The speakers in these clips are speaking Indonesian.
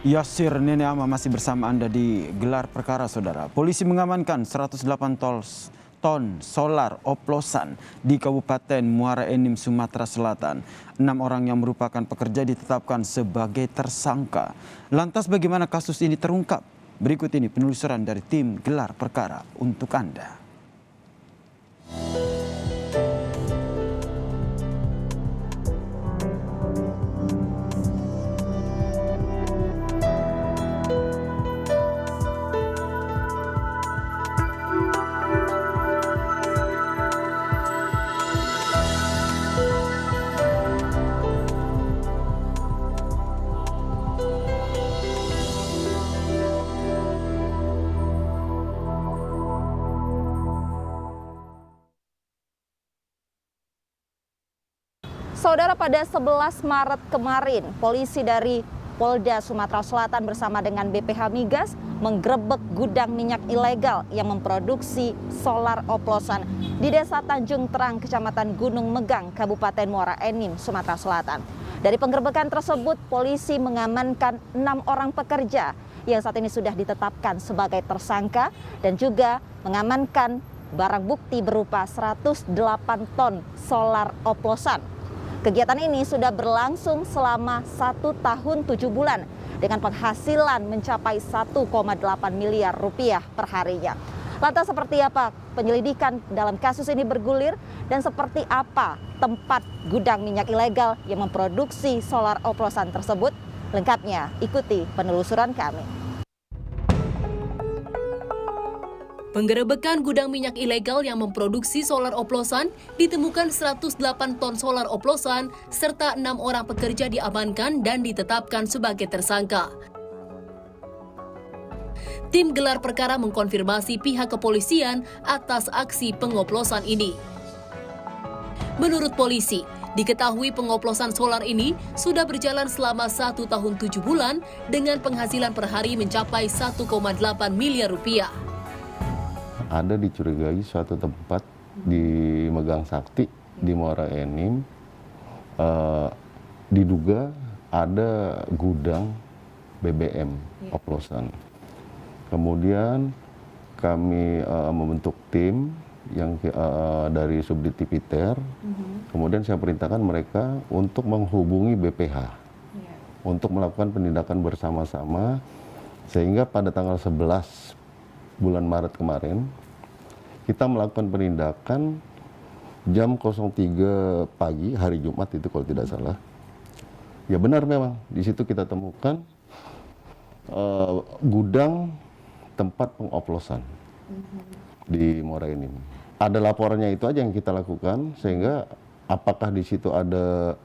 Yasir Nenek Ama masih bersama Anda di gelar perkara, saudara. Polisi mengamankan 108 ton solar oplosan di Kabupaten Muara Enim, Sumatera Selatan. 6 orang yang merupakan pekerja ditetapkan sebagai tersangka. Lantas bagaimana kasus ini terungkap? Berikut ini penelusuran dari tim gelar perkara untuk Anda. Saudara, pada 11 Maret kemarin, polisi dari Polda Sumatera Selatan bersama dengan BPH Migas menggerebek gudang minyak ilegal yang memproduksi solar oplosan di Desa Tanjung Terang, Kecamatan Gunung Megang, Kabupaten Muara Enim, Sumatera Selatan. Dari penggerebekan tersebut, polisi mengamankan 6 orang pekerja yang saat ini sudah ditetapkan sebagai tersangka dan juga mengamankan barang bukti berupa 108 ton solar oplosan. Kegiatan ini sudah berlangsung selama 1 tahun 7 bulan dengan penghasilan mencapai 1,8 miliar rupiah per harinya. Lantas seperti apa penyelidikan dalam kasus ini bergulir dan seperti apa tempat gudang minyak ilegal yang memproduksi solar oplosan tersebut? Lengkapnya ikuti penelusuran kami. Penggerebekan gudang minyak ilegal yang memproduksi solar oplosan ditemukan 108 ton solar oplosan serta 6 orang pekerja diamankan dan ditetapkan sebagai tersangka. Tim gelar perkara mengkonfirmasi pihak kepolisian atas aksi pengoplosan ini. Menurut polisi, diketahui pengoplosan solar ini sudah berjalan selama 1 tahun 7 bulan dengan penghasilan per hari mencapai 1,8 miliar rupiah. Ada dicurigai suatu tempat di Megang Sakti di Muara Enim, diduga ada gudang BBM oplosan. Kemudian kami membentuk tim yang dari Subdit Tipiter. Kemudian saya perintahkan mereka untuk menghubungi BPH untuk melakukan penindakan bersama-sama, sehingga pada tanggal 11 bulan Maret kemarin kita melakukan penindakan jam 03 pagi hari Jumat itu kalau tidak salah. Ya benar, memang di situ kita temukan gudang tempat pengoplosan di Muara Enim. Ada laporannya itu aja yang kita lakukan, sehingga apakah di situ ada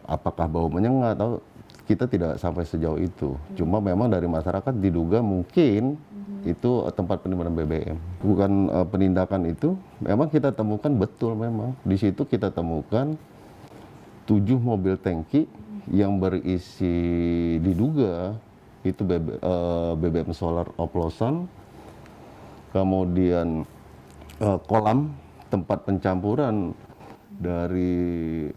apakah bau menyengat atau kita tidak sampai sejauh itu. Cuma memang dari masyarakat diduga mungkin itu tempat penyimpanan BBM. Bukan penindakan itu, memang kita temukan betul memang. Di situ kita temukan 7 mobil tangki yang berisi diduga itu BBM solar oplosan. Kemudian kolam tempat pencampuran dari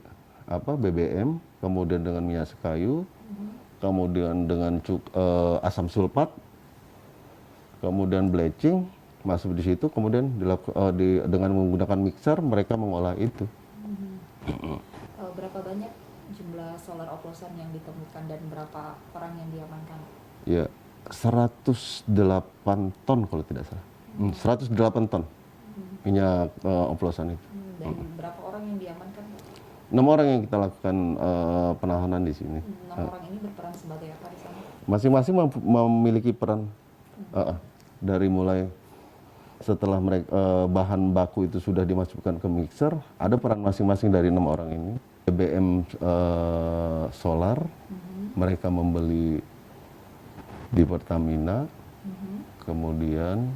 BBM, kemudian dengan minyak kayu, kemudian dengan asam sulfat, kemudian bleaching masuk di situ, kemudian dengan menggunakan mixer mereka mengolah itu. Berapa banyak jumlah solar oplosan yang ditemukan dan berapa orang yang diamankan? Ya, 108 ton kalau tidak salah. 108 ton minyak oplosan itu. Dan berapa orang yang diamankan? 6 orang yang kita lakukan penahanan di sini. 6 orang ini berperan sebagai apa di sana? Masing-masing memiliki peran. Dari mulai setelah mereka bahan baku itu sudah dimasukkan ke mixer, ada peran masing-masing dari 6 orang ini. BBM solar mereka membeli di Pertamina, kemudian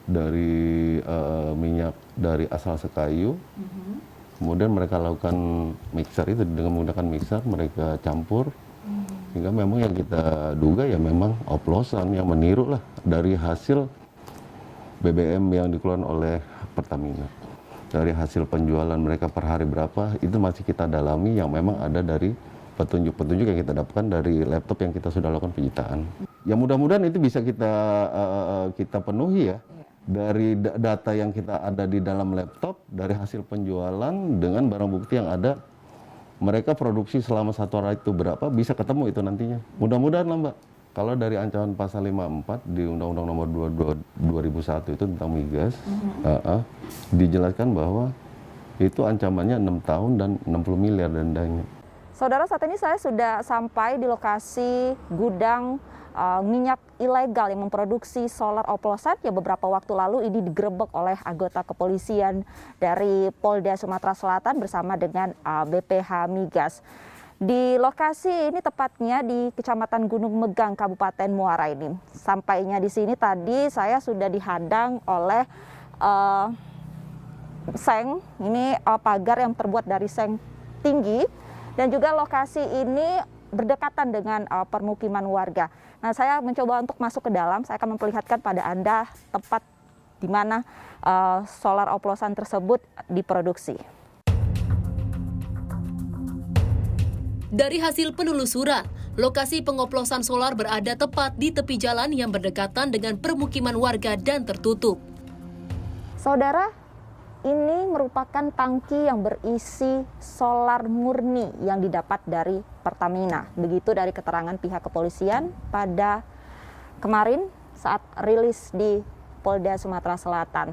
dari minyak dari asal sekayu, kemudian mereka lakukan mixer itu dengan menggunakan mixer, mereka campur. Sehingga memang yang kita duga ya memang oplosan yang meniru lah dari hasil BBM yang dikeluarkan oleh Pertamina. Dari hasil penjualan mereka per hari berapa, itu masih kita dalami yang memang ada dari petunjuk-petunjuk yang kita dapatkan dari laptop yang kita sudah lakukan penyitaan. Ya mudah-mudahan itu bisa kita penuhi ya. Dari data yang kita ada di dalam laptop, dari hasil penjualan dengan barang bukti yang ada, mereka produksi selama 1 hari itu berapa, bisa ketemu itu nantinya. Mudah-mudahan lah Mbak. Kalau dari ancaman pasal 54 di Undang-Undang Nomor 22 2001 itu tentang migas, dijelaskan bahwa itu ancamannya 6 tahun dan 60 miliar dendanya. Saudara, saat ini saya sudah sampai di lokasi gudang minyak ilegal yang memproduksi solar oplosan yang beberapa waktu lalu ini digerebek oleh anggota kepolisian dari Polda Sumatera Selatan bersama dengan BPH Migas. Di lokasi ini tepatnya di Kecamatan Gunung Megang, Kabupaten Muara Enim. Sampainya di sini tadi saya sudah dihadang oleh seng, ini pagar yang terbuat dari seng tinggi, dan juga lokasi ini berdekatan dengan permukiman warga. Nah, saya mencoba untuk masuk ke dalam, saya akan memperlihatkan pada Anda tempat di mana solar oplosan tersebut diproduksi. Dari hasil penelusuran, lokasi pengoplosan solar berada tepat di tepi jalan yang berdekatan dengan permukiman warga dan tertutup. Saudara, ini merupakan tangki yang berisi solar murni yang didapat dari Pertamina. Begitu dari keterangan pihak kepolisian pada kemarin saat rilis di Polda Sumatera Selatan.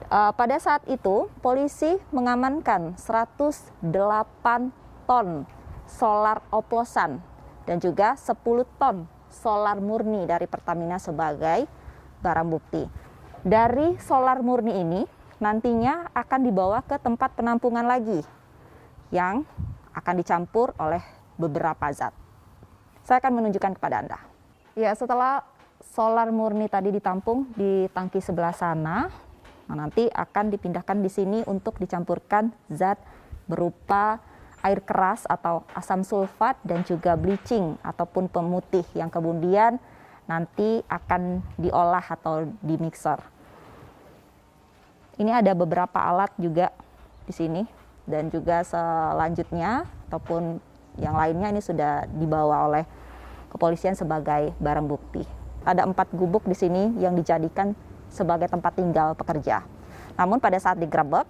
Pada saat itu, polisi mengamankan 108 ton solar oplosan dan juga 10 ton solar murni dari Pertamina sebagai barang bukti. Dari solar murni ini nantinya akan dibawa ke tempat penampungan lagi yang akan dicampur oleh beberapa zat. Saya akan menunjukkan kepada Anda. Ya, setelah solar murni tadi ditampung di tangki sebelah sana, nanti akan dipindahkan di sini untuk dicampurkan zat berupa air keras atau asam sulfat dan juga bleaching ataupun pemutih yang kemudian nanti akan diolah atau dimixer. Ini ada beberapa alat juga di sini dan juga selanjutnya ataupun yang lainnya ini sudah dibawa oleh kepolisian sebagai barang bukti. Ada 4 gubuk di sini yang dijadikan sebagai tempat tinggal pekerja. Namun pada saat digerebek,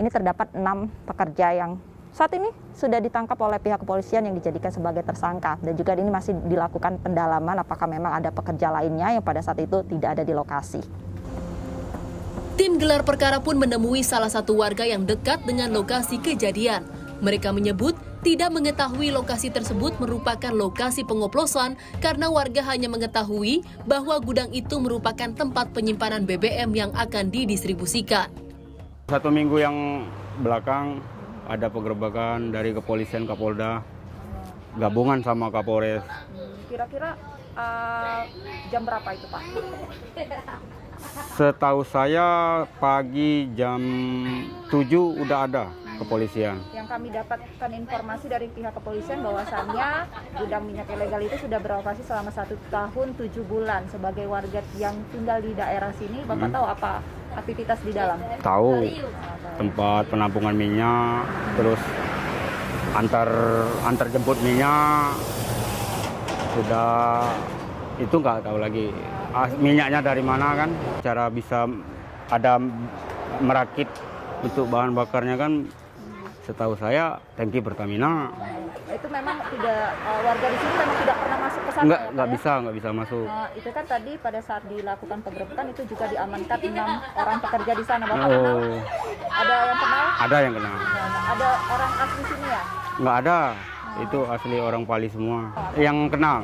ini terdapat 6 pekerja yang saat ini sudah ditangkap oleh pihak kepolisian yang dijadikan sebagai tersangka. Dan juga ini masih dilakukan pendalaman apakah memang ada pekerja lainnya yang pada saat itu tidak ada di lokasi. Tim gelar perkara pun menemui salah satu warga yang dekat dengan lokasi kejadian. Mereka menyebut tidak mengetahui lokasi tersebut merupakan lokasi pengoplosan karena warga hanya mengetahui bahwa gudang itu merupakan tempat penyimpanan BBM yang akan didistribusikan. 1 minggu yang belakang ada penggerebekan dari kepolisian Kapolda gabungan sama Kapolres. Kira-kira jam berapa itu, Pak? Setahu saya pagi jam 7 udah ada kepolisian. Yang kami dapatkan informasi dari pihak kepolisian bahwasannya gudang minyak ilegal itu sudah beroperasi selama 1 tahun 7 bulan. Sebagai warga yang tinggal di daerah sini, Bapak tahu apa aktivitas di dalam? Tahu tempat penampungan minyak, terus antar jemput minyak, sudah itu nggak tahu lagi minyaknya dari mana kan, cara bisa ada merakit untuk bahan bakarnya kan, setahu saya tangki Pertamina. Itu memang tidak, warga di sini memang tidak pernah masuk ke sana. Nggak bisa masuk. Itu kan tadi pada saat dilakukan penggerebekan itu juga diamankan 6 orang pekerja di sana. Bapak kenal? Ada yang kenal? Ada yang kenal. Ada orang asli sini ya? Nggak ada, itu asli orang Pali semua. Yang kenal,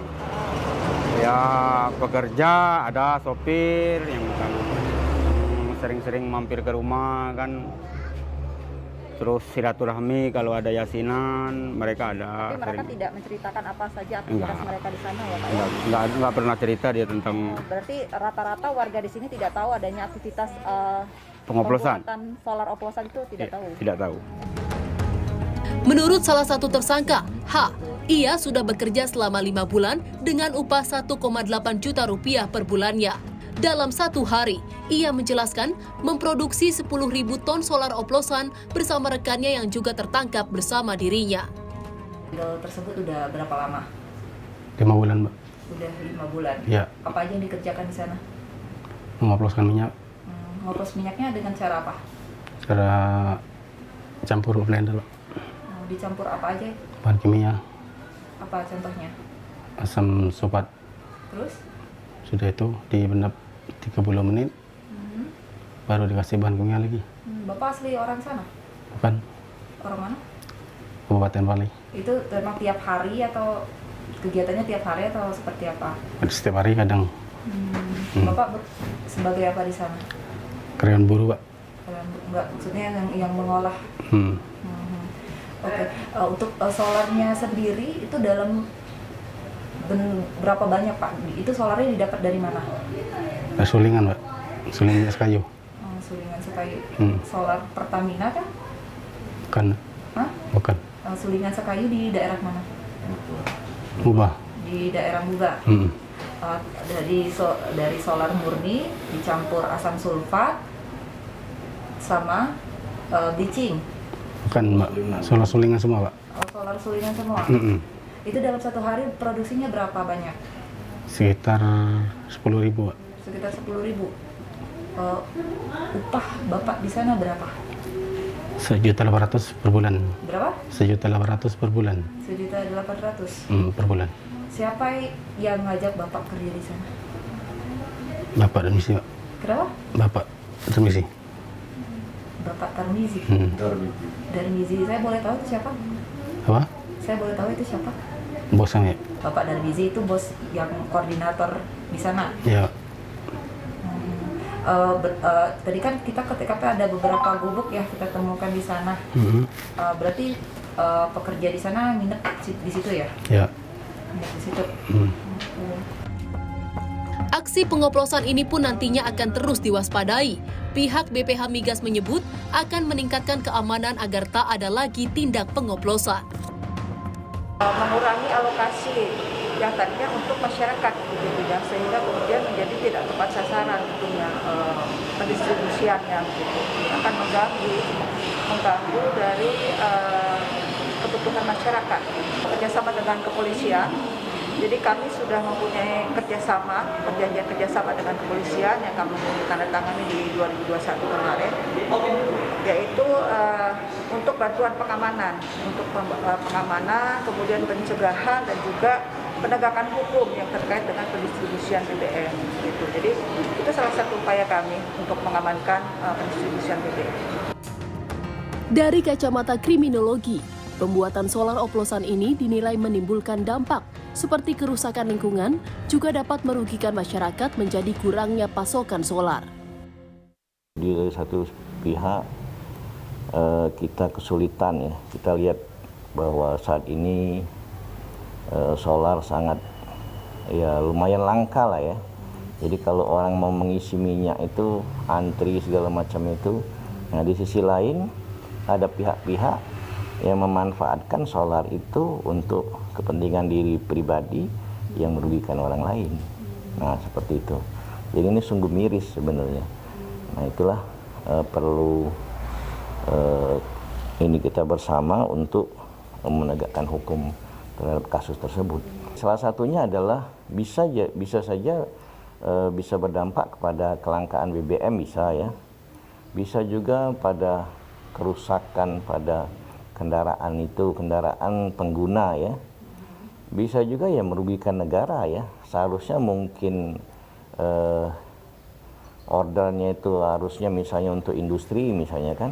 ya pekerja, ada sopir yang sering-sering mampir ke rumah kan. Terus silaturahmi kalau ada yasinan, mereka ada. Tapi mereka tidak menceritakan apa saja aktivitas mereka di sana ya Pak? Enggak pernah cerita dia tentang. Berarti rata-rata warga di sini tidak tahu adanya aktivitas pengoplosan. Pembuatan solar oplosan itu tidak tahu? Tidak tahu. Menurut salah satu tersangka, H, ia sudah bekerja selama 5 bulan dengan upah 1,8 juta rupiah per bulannya. Dalam 1 hari, ia menjelaskan memproduksi 10.000 ton solar oplosan bersama rekannya yang juga tertangkap bersama dirinya. ilegal tersebut udah berapa lama? 5 bulan, Mbak. Udah 5 bulan. Ya, Apa aja yang dikerjakan di sana? mengoploskan minyak Ngoplos minyaknya dengan cara apa? cara campur blender, Mbak. Dicampur apa aja? Bahan kimia, Apa contohnya? asam sulfat. Terus? Sudah itu dibendap 30 menit, baru dikasih bahan kimia lagi. Bapak asli orang sana? Bukan, Orang mana? Kabupaten Bali. Itu memang tiap hari atau kegiatannya tiap hari atau seperti apa? Setiap hari kadang Bapak sebagai apa di sana? karyawan buruh, Pak. Kalau enggak, maksudnya yang mengolah. Hmm. Oke. Untuk solarnya sendiri itu dalam berapa banyak Pak? Itu solarnya didapat dari mana? Sulingan, Pak. Sulingan es kayu. Sulingan Sekayu. Hmm. Solar Pertamina kan? Bukan, Hah? bukan. Sulingan Sekayu di daerah mana? Ubah. Di daerah Muga. Hmm. Dari solar murni dicampur asam sulfat sama bleaching. Bukan, Mbak. Solar sulingan semua, Pak. Solar sulingan semua. Mm-mm. Itu dalam satu hari produksinya berapa banyak? Sekitar 10.000, Pak. Sekitar 10.000. Upah Bapak di sana berapa? 1.800.000 per bulan. Berapa? 1.800.000 per bulan. 1.800.000. Per bulan. Siapa yang ngajak Bapak kerja di sana? Bapak dan misi, Pak. Kenapa? Bapak dan misi. Bapak Tarmizi. Darmizi. Saya boleh tahu itu siapa? Apa? Saya boleh tahu itu siapa? Bosnya, ya? Bapak Darmizi itu bos yang koordinator di sana. Ya. Tadi kan kita ke TKP ada beberapa gubuk ya kita temukan di sana. Berarti pekerja di sana nginep di situ ya? Ya. Nginep di situ. Aksi pengoplosan ini pun nantinya akan terus diwaspadai. Pihak BPH Migas menyebut akan meningkatkan keamanan agar tak ada lagi tindak pengoplosan. Mengurangi alokasi yang tadinya untuk masyarakat gitu ya, sehingga kemudian menjadi tidak tepat sasaran tentunya pendistribusian yang gitu akan mengganggu dari kebutuhan masyarakat. Kerjasama dengan kepolisian, jadi kami sudah mempunyai perjanjian kerjasama dengan kepolisian yang kami tandatangani di 2021 kemarin, yaitu untuk bantuan pengamanan, kemudian pencegahan dan juga penegakan hukum yang terkait dengan pendistribusian BBM. Gitu. Jadi itu salah satu upaya kami untuk mengamankan pendistribusian BBM. Dari kacamata kriminologi, pembuatan solar oplosan ini dinilai menimbulkan dampak seperti kerusakan lingkungan, juga dapat merugikan masyarakat menjadi kurangnya pasokan solar. Di satu pihak kita kesulitan ya, kita lihat bahwa saat ini solar sangat ya lumayan langka lah ya. Jadi kalau orang mau mengisi minyak itu antri segala macam itu. Nah di sisi lain ada pihak-pihak yang memanfaatkan solar itu untuk kepentingan diri pribadi yang merugikan orang lain. Nah seperti itu. Jadi ini sungguh miris sebenarnya. Nah itulah perlu ini kita bersama untuk menegakkan hukum terhadap kasus tersebut. Salah satunya adalah bisa saja bisa berdampak kepada kelangkaan BBM bisa ya. Bisa juga pada kerusakan pada kendaraan pengguna ya. Bisa juga ya merugikan negara ya. Seharusnya mungkin ordernya itu harusnya misalnya untuk industri misalnya kan.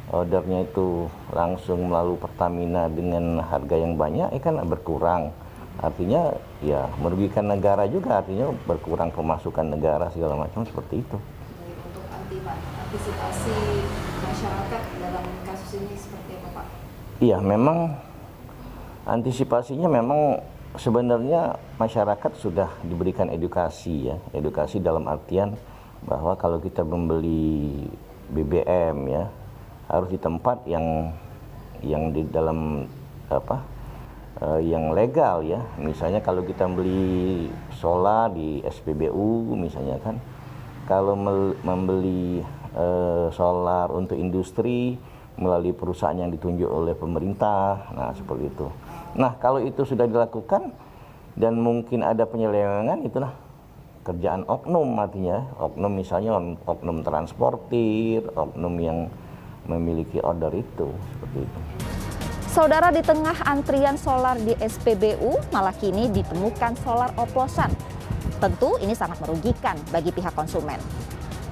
Ordernya itu langsung melalui Pertamina dengan harga yang banyak kan berkurang. Artinya ya merugikan negara juga, artinya berkurang pemasukan negara segala macam seperti itu. Untuk antisipasi masyarakat dalam kasus ini seperti apa Pak? Iya, memang antisipasinya memang sebenarnya masyarakat sudah diberikan edukasi ya. Edukasi dalam artian bahwa kalau kita membeli BBM ya harus di tempat yang di dalam yang legal ya. Misalnya kalau kita beli solar di SPBU misalnya kan. Kalau membeli solar untuk industri melalui perusahaan yang ditunjuk oleh pemerintah, nah seperti itu. Nah, kalau itu sudah dilakukan dan mungkin ada penyelewengan, itulah kerjaan oknum artinya. Oknum misalnya oknum transportir, oknum yang memiliki order itu, seperti itu. Saudara, di tengah antrian solar di SPBU, malah kini ditemukan solar oplosan. Tentu ini sangat merugikan bagi pihak konsumen.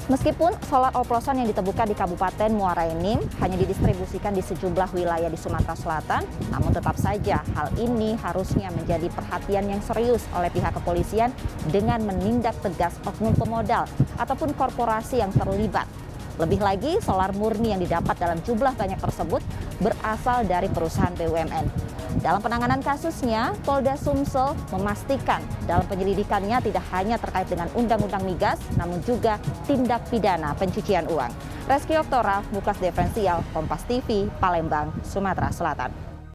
Meskipun solar oplosan yang ditemukan di Kabupaten Muara Enim hanya didistribusikan di sejumlah wilayah di Sumatera Selatan, namun tetap saja hal ini harusnya menjadi perhatian yang serius oleh pihak kepolisian dengan menindak tegas oknum pemodal ataupun korporasi yang terlibat. Lebih lagi, solar murni yang didapat dalam jumlah banyak tersebut berasal dari perusahaan BUMN. Dalam penanganan kasusnya, Polda Sumsel memastikan dalam penyelidikannya tidak hanya terkait dengan Undang-Undang Migas, namun juga tindak pidana pencucian uang. Reski Oktora, Muklas Diferensial, Kompas TV, Palembang, Sumatera Selatan.